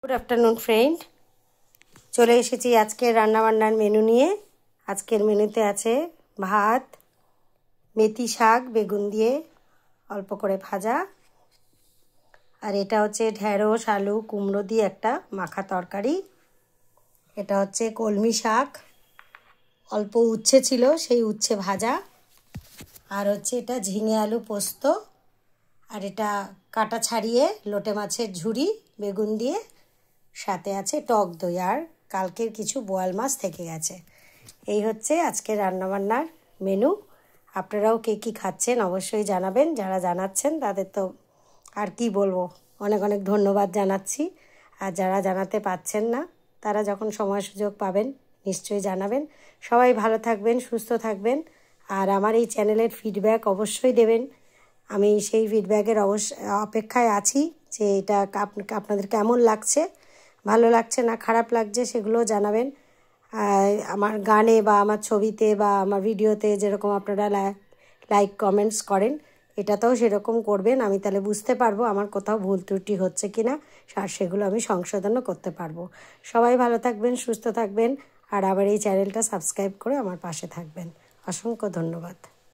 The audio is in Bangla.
গুড আফটারনুন ফ্রেন্ড, চলে এসেছি আজকের রান্নাবান্নার মেনু নিয়ে। আজকের মেনুতে আছে ভাত, মেথি শাক বেগুন দিয়ে অল্প করে ভাজা, আর এটা হচ্ছে ঢেঁড়স আলু কুমড়ো দিয়ে একটা মাখা তরকারি। এটা হচ্ছে কলমি শাক, অল্প উচ্ছে ছিল সেই উচ্ছে ভাজা, আর হচ্ছে এটা ঝিঙে আলু পোস্ত, আর এটা কাটা ছাড়িয়ে লোটে মাছের ঝুরি বেগুন দিয়ে, সাথে আছে টক দই, আর কালকের কিছু বোয়াল মাছ থেকে গেছে। এই হচ্ছে আজকের রান্নাবান্নার মেনু। আপনারাও কে কী খাচ্ছেন অবশ্যই জানাবেন। যারা জানাচ্ছেন তাদের তো আর কি বলবো, অনেক অনেক ধন্যবাদ জানাচ্ছি। আর যারা জানাতে পারছেন না তারা যখন সময় সুযোগ পাবেন নিশ্চয়ই জানাবেন। সবাই ভালো থাকবেন, সুস্থ থাকবেন, আর আমার এই চ্যানেলের ফিডব্যাক অবশ্যই দেবেন। আমি সেই ফিডব্যাকের অপেক্ষায় আছি যে এটা আপনাদের কেমন লাগছে, ভালো লাগছে না খারাপ লাগছে সেগুলোও জানাবেন। আমার গানে বা আমার ছবিতে বা আমার ভিডিওতে যেরকম আপনারা লাইক কমেন্টস করেন, এটাতেও সেরকম করবেন। আমি তাহলে বুঝতে পারবো আমার কোথাও ভুল ত্রুটি হচ্ছে কি না, আর সেগুলো আমি সংশোধনও করতে পারবো। সবাই ভালো থাকবেন, সুস্থ থাকবেন, আর আমার এই চ্যানেলটা সাবস্ক্রাইব করে আমার পাশে থাকবেন। অসংখ্য ধন্যবাদ।